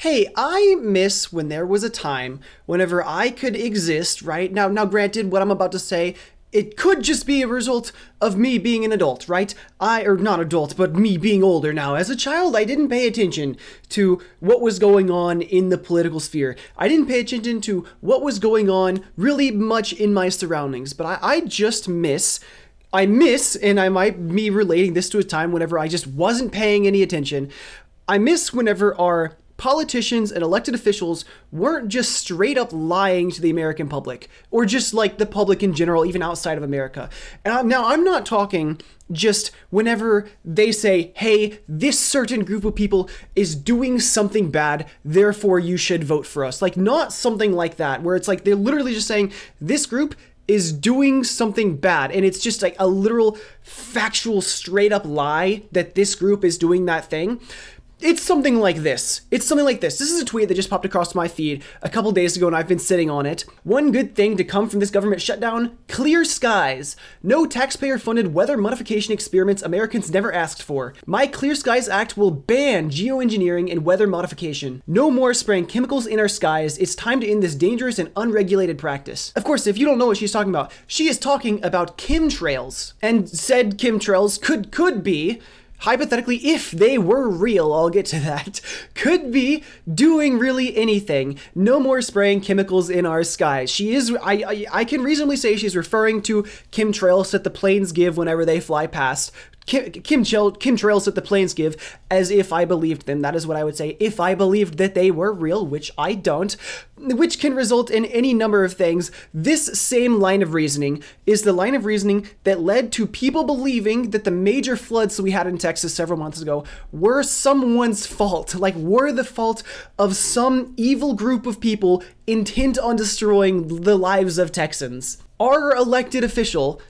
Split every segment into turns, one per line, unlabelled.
Hey, I miss when there was a time whenever I could exist, right? Now granted, what I'm about to say, it could just be a result of me being an adult, right? Or not adult, but me being older now. As a child, I didn't pay attention to what was going on in the political sphere. I didn't pay attention to what was going on really much in my surroundings, but I just miss. I miss, and I might be relating this to a time whenever I just wasn't paying any attention. I miss whenever our politicians and elected officials weren't just straight up lying to the American public, or just like the public in general, even outside of America. And now I'm not talking just whenever they say, hey, this certain group of people is doing something bad, therefore you should vote for us. Like, not something like that, where it's like they're literally just saying, this group is doing something bad, and it's just like a literal factual straight up lie that this group is doing that thing. It's something like this. It's something like this. This is a tweet that just popped across my feed a couple days ago, and I've been sitting on it. One good thing to come from this government shutdown: clear skies. No taxpayer-funded weather modification experiments Americans never asked for. My Clear Skies Act will ban geoengineering and weather modification. No more spraying chemicals in our skies. It's time to end this dangerous and unregulated practice. Of course, if you don't know what she's talking about, she is talking about chemtrails. And said chemtrails could be, hypothetically, if they were real, I'll get to that, could be doing really anything. No more spraying chemicals in our skies. I can reasonably say she's referring to chemtrails that the planes give whenever they fly past. Chemtrails that the planes give, as if I believed them. That is what I would say if I believed that they were real, which I don't, which can result in any number of things. This same line of reasoning is the line of reasoning that led to people believing that the major floods we had in Texas several months ago were someone's fault, like were the fault of some evil group of people intent on destroying the lives of Texans. Our elected official,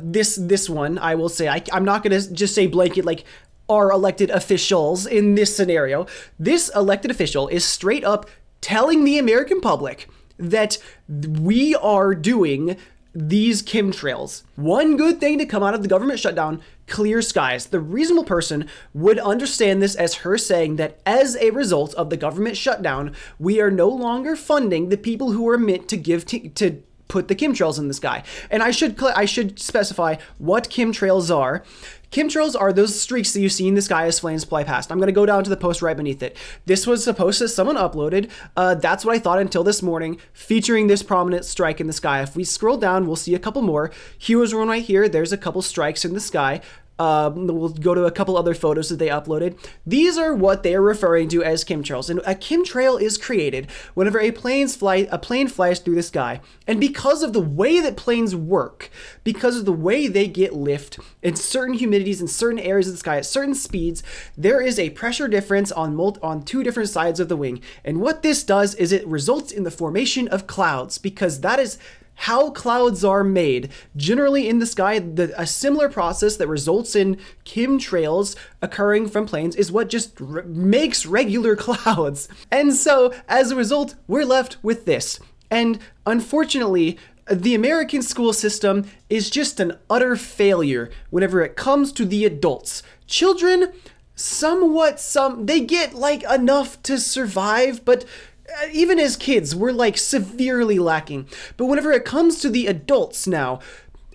this one, I will say, I'm not going to just say blanket like our elected officials in this scenario. This elected official is straight up telling the American public that we are doing these chemtrails. One good thing to come out of the government shutdown: clear skies. The reasonable person would understand this as her saying that as a result of the government shutdown, we are no longer funding the people who are meant to give to put the chemtrails in the sky. And I should specify what chemtrails are. Chemtrails are those streaks that you see in the sky as flames fly past. I'm going to go down to the post right beneath it. This was a post that someone uploaded. That's what I thought until this morning, featuring this prominent strike in the sky. If we scroll down, we'll see a couple more. Here's one right here. There's a couple strikes in the sky. We'll go to a couple other photos that they uploaded. These are what they are referring to as chemtrails. And a chemtrail is created whenever a plane flies through the sky. And because of the way that planes work, because of the way they get lift in certain humidities in certain areas of the sky at certain speeds, there is a pressure difference on two different sides of the wing. And what this does is it results in the formation of clouds, because that is how clouds are made. Generally in the sky, a similar process that results in chemtrails occurring from planes is what just makes regular clouds. And so, as a result, we're left with this. And unfortunately, the American school system is just an utter failure whenever it comes to the adults. Children, they get like enough to survive, but even as kids, we're like severely lacking. But whenever it comes to the adults now,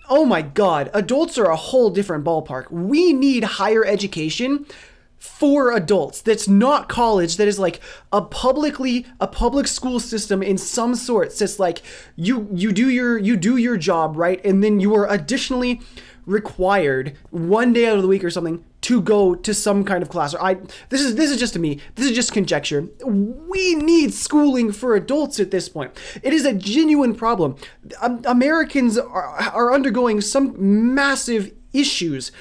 oh my God, adults are a whole different ballpark. We need higher education for adults. That's not college. That is like a public school system in some sorts. It's like you do your job, right? And then you are additionally required one day out of the week or something to go to some kind of class. This is just me. This is just conjecture. We need schooling for adults at this point. It is a genuine problem. Americans are undergoing some massive issues.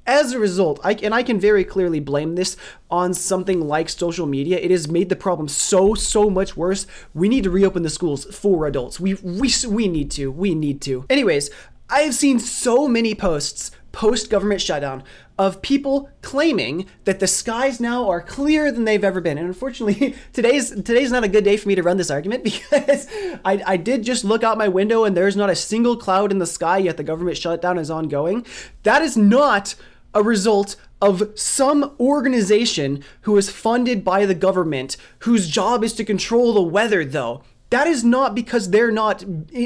As a result, I can very clearly blame this on something like social media. It has made the problem so much worse. We need to reopen the schools for adults. We need to. Anyways, I have seen so many posts post-government shutdown of people claiming that the skies now are clearer than they've ever been. And unfortunately, today's not a good day for me to run this argument, because I did just look out my window and there's not a single cloud in the sky, yet the government shutdown is ongoing. That is not a result of some organization who is funded by the government, whose job is to control the weather, though. That is not because they're not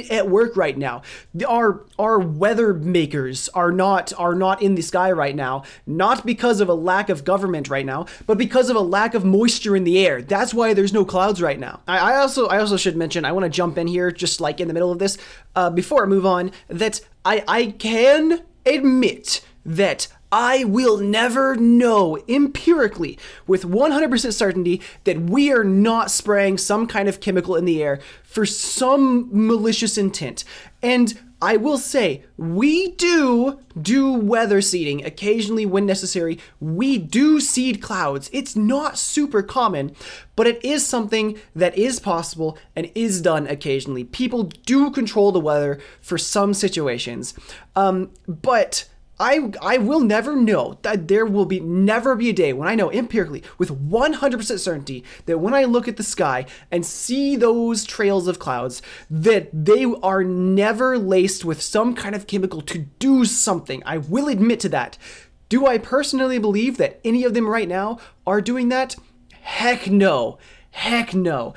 at work right now. Our weather makers are not in the sky right now, not because of a lack of government right now, but because of a lack of moisture in the air. That's why there's no clouds right now. I also should mention, I want to jump in here just like in the middle of this, before I move on, that I can admit that I will never know empirically with 100% certainty that we are not spraying some kind of chemical in the air for some malicious intent. And I will say, we do weather seeding occasionally when necessary. We do seed clouds. It's not super common, but it is something that is possible and is done occasionally. People do control the weather for some situations. But I will never know that there will never be a day when I know empirically with 100% certainty that when I look at the sky and see those trails of clouds, that they are never laced with some kind of chemical to do something. I will admit to that. Do I personally believe that any of them right now are doing that? Heck no. Heck no.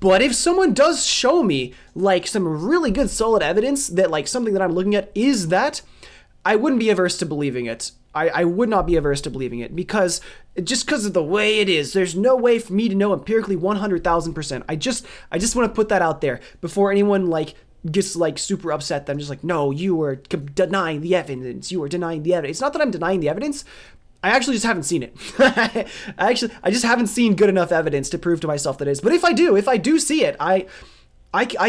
But if someone does show me like some really good solid evidence that like something that I'm looking at is that, I wouldn't be averse to believing it. I would not be averse to believing it because of the way it is. There's no way for me to know empirically 100,000%. I just want to put that out there before anyone like gets like super upset that I'm just like, no, you are denying the evidence. You are denying the evidence. It's not that I'm denying the evidence. I actually just haven't seen it. I just haven't seen good enough evidence to prove to myself that it is. But if I do see it, I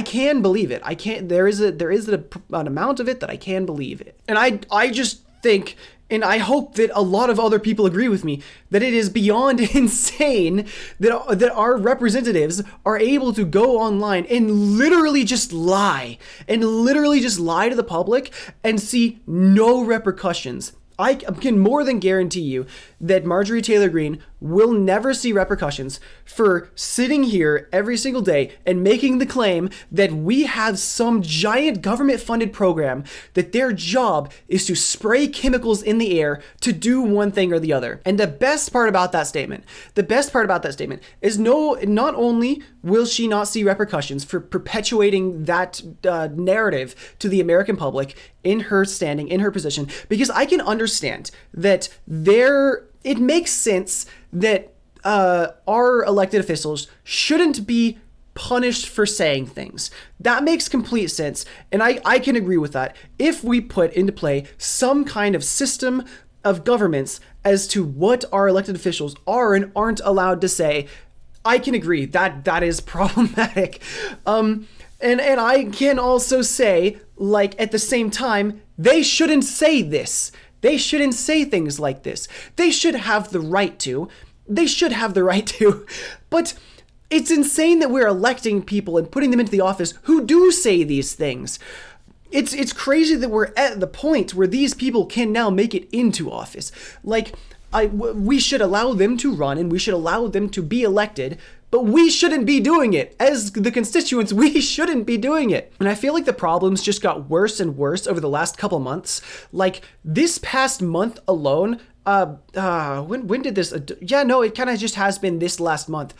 can believe it. There is an amount of it that I can believe it. And I just think, and I hope that a lot of other people agree with me, that it is beyond insane that our representatives are able to go online and literally just lie to the public and see no repercussions. I can more than guarantee you that Marjorie Taylor Greene will never see repercussions for sitting here every single day and making the claim that we have some giant government-funded program that their job is to spray chemicals in the air to do one thing or the other. And the best part about that statement is not only will she not see repercussions for perpetuating that narrative to the American public in her standing, in her position, because I can understand that it makes sense that our elected officials shouldn't be punished for saying things. That makes complete sense, and I can agree with that. If we put into play some kind of system of governments as to what our elected officials are and aren't allowed to say, I can agree that is problematic. And I can also say, like, at the same time, they shouldn't say this. They shouldn't say things like this. They should have the right to. But it's insane that we're electing people and putting them into the office who do say these things. It's crazy that we're at the point where these people can now make it into office. Like, we should allow them to run and we should allow them to be elected, but we shouldn't be doing it. As the constituents, we shouldn't be doing it. And I feel like the problems just got worse and worse over the last couple months. Like, this past month alone, when did this, it kind of just has been this last month.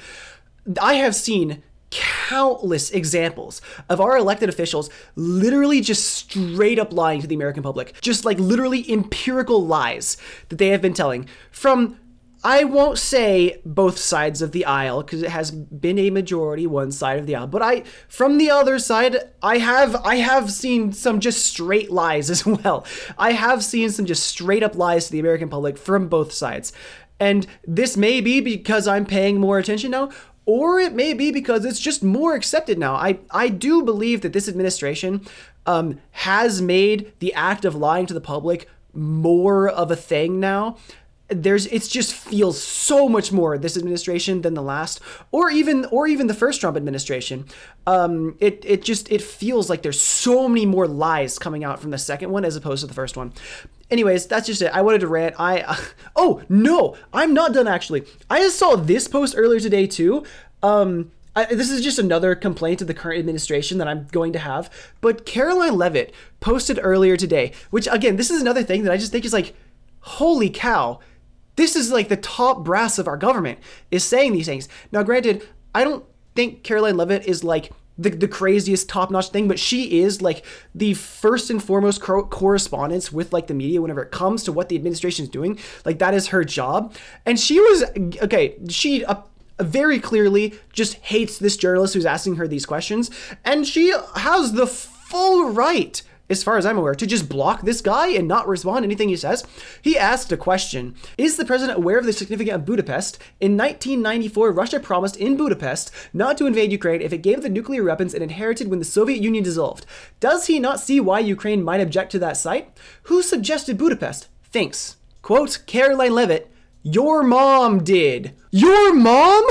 I have seen countless examples of our elected officials literally just straight up lying to the American public. Just like literally empirical lies that they have been telling from, I won't say both sides of the aisle because it has been a majority one side of the aisle, but from the other side, I have seen some just straight lies as well. I have seen some just straight up lies to the American public from both sides. And this may be because I'm paying more attention now, or it may be because it's just more accepted now. I do believe that this administration has made the act of lying to the public more of a thing now. It just feels so much more this administration than the last, or even the first Trump administration. It feels like there's so many more lies coming out from the second one as opposed to the first one. Anyways, that's just it. I wanted to rant. Oh no, I'm not done actually. I just saw this post earlier today too. This is just another complaint of the current administration that I'm going to have. But Caroline Leavitt posted earlier today, which again, this is another thing that I just think is like, holy cow. This is like the top brass of our government is saying these things. Now, granted, I don't think Karoline Leavitt is like the craziest top-notch thing, but she is like the first and foremost correspondence with like the media whenever it comes to what the administration is doing. Like, that is her job. And she was, okay, she very clearly just hates this journalist who's asking her these questions, and she has the full right, as far as I'm aware, to just block this guy and not respond to anything he says. He asked a question: is the president aware of the significance of Budapest? In 1994, Russia promised in Budapest not to invade Ukraine if it gave the nuclear weapons it inherited when the Soviet Union dissolved. Does he not see why Ukraine might object to that site? Who suggested Budapest? Thanks. Quote, Karoline Leavitt, your mom did. Your mom?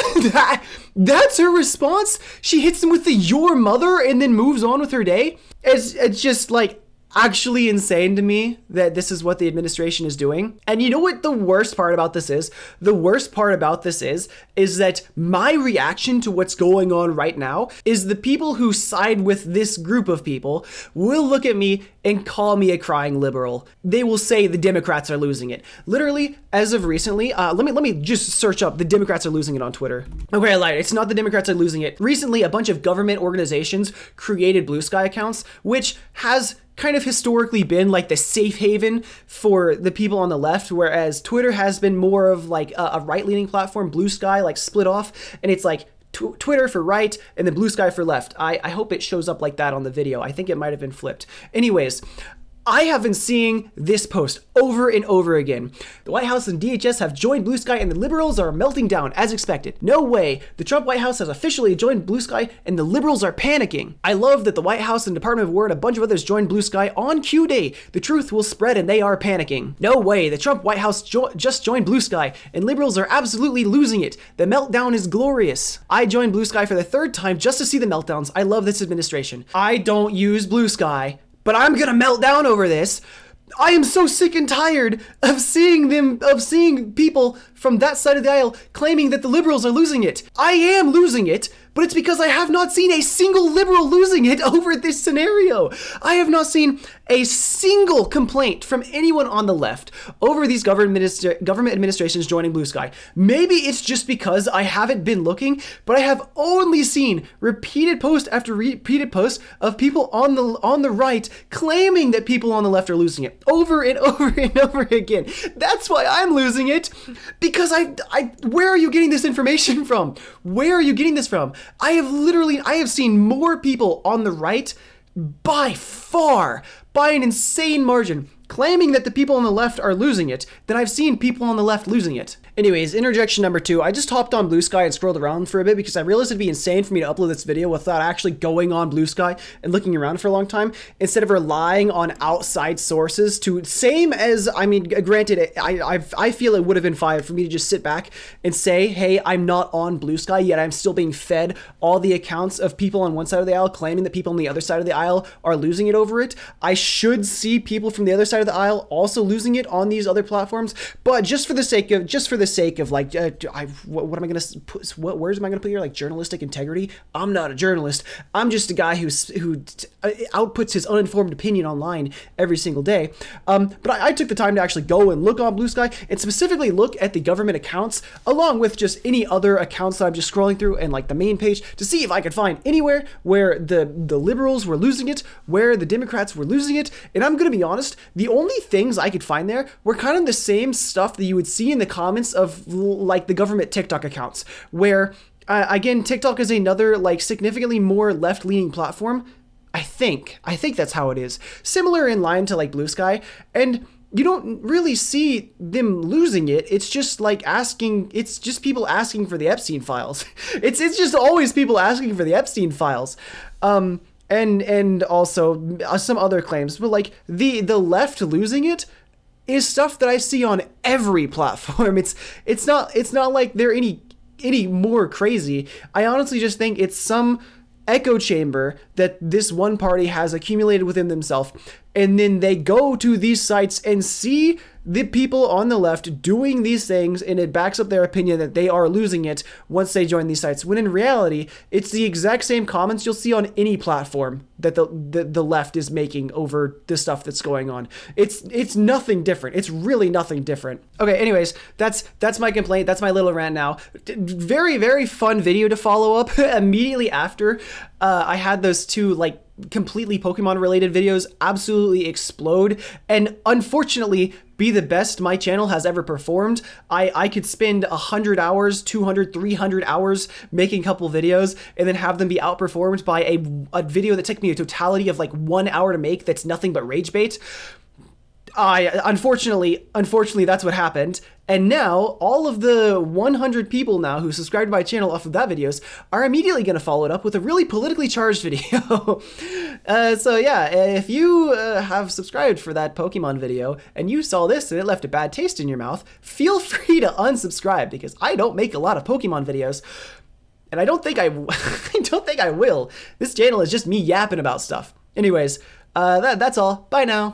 That's her response? She hits him with the your mother and then moves on with her day? It's just like actually insane to me that this is what the administration is doing. And you know what the worst part about this is? The worst part about this is that my reaction to what's going on right now is the people who side with this group of people will look at me and call me a crying liberal. They will say the Democrats are losing it. Literally, as of recently, let me just search up the Democrats are losing it on Twitter. Okay, I lied. It's not the Democrats are losing it. Recently, a bunch of government organizations created Blue Sky accounts, which has kind of historically been like the safe haven for the people on the left, whereas Twitter has been more of like a right-leaning platform. Blue Sky like split off, and it's like Twitter for right and then Blue Sky for left. I hope it shows up like that on the video. I think it might have been flipped. Anyways, I have been seeing this post over and over again. The White House and DHS have joined Blue Sky and the liberals are melting down as expected. No way. The Trump White House has officially joined Blue Sky and the liberals are panicking. I love that the White House and Department of War and a bunch of others joined Blue Sky on Q Day. The truth will spread and they are panicking. No way. The Trump White House just joined Blue Sky and liberals are absolutely losing it. The meltdown is glorious. I joined Blue Sky for the third time just to see the meltdowns. I love this administration. I don't use Blue Sky, but I'm gonna melt down over this. I am so sick and tired of seeing people from that side of the aisle claiming that the liberals are losing it. I am losing it, but it's because I have not seen a single liberal losing it over this scenario. I have not seen a single complaint from anyone on the left over these government administrations joining Blue Sky. Maybe it's just because I haven't been looking, but I have only seen repeated post after repeated post of people on the right claiming that people on the left are losing it over and over and over again. That's why I'm losing it, because where are you getting this information from? Where are you getting this from? I have seen more people on the right by far, by an insane margin, claiming that the people on the left are losing it than I've seen people on the left losing it. Anyways, interjection number 2. I just hopped on Blue Sky and scrolled around for a bit because I realized it'd be insane for me to upload this video without actually going on Blue Sky and looking around for a long time, instead of relying on outside sources to, same as, I mean, granted, I feel it would have been fine for me to just sit back and say, hey, I'm not on Blue Sky, yet I'm still being fed all the accounts of people on one side of the aisle claiming that people on the other side of the aisle are losing it over it. I should see people from the other side of the aisle also losing it on these other platforms, but just for the sake of like, what am I gonna put? What words am I gonna put here? Like journalistic integrity? I'm not a journalist. I'm just a guy who outputs his uninformed opinion online every single day. But I took the time to actually go and look on Blue Sky and specifically look at the government accounts, along with just any other accounts that I'm just scrolling through and like the main page, to see if I could find anywhere where the liberals were losing it, where the Democrats were losing it. And I'm gonna be honest, the only things I could find there were kind of the same stuff that you would see in the comments of like the government TikTok accounts, where again, TikTok is another like significantly more left-leaning platform. I think that's how it is. Similar in line to like Blue Sky, and you don't really see them losing it. It's just like it's just people asking for the Epstein files. It's just always people asking for the Epstein files. And also some other claims, but like the left losing it is stuff that I see on every platform. It's not like they're any more crazy. I honestly just think it's some echo chamber that this one party has accumulated within themselves and then they go to these sites and see the people on the left doing these things, and it backs up their opinion that they are losing it once they join these sites, when in reality it's the exact same comments you'll see on any platform that the left is making over the stuff that's going on. It's nothing different. It's really nothing different. Okay, anyways, that's my complaint. That's my little rant now. Very, very fun video to follow up. Immediately after I had those two like completely Pokemon related videos absolutely explode and unfortunately be the best my channel has ever performed. I could spend 100 hours, 200, 300 hours making a couple videos and then have them be outperformed by a video that took me a totality of like 1 hour to make that's nothing but rage bait. Unfortunately, that's what happened. And now all of the 100 people now who subscribed to my channel off of that videos are immediately going to follow it up with a really politically charged video. So yeah, if you have subscribed for that Pokemon video and you saw this and it left a bad taste in your mouth, feel free to unsubscribe because I don't make a lot of Pokemon videos. And I don't think I don't think I will. This channel is just me yapping about stuff. Anyways, that's all. Bye now.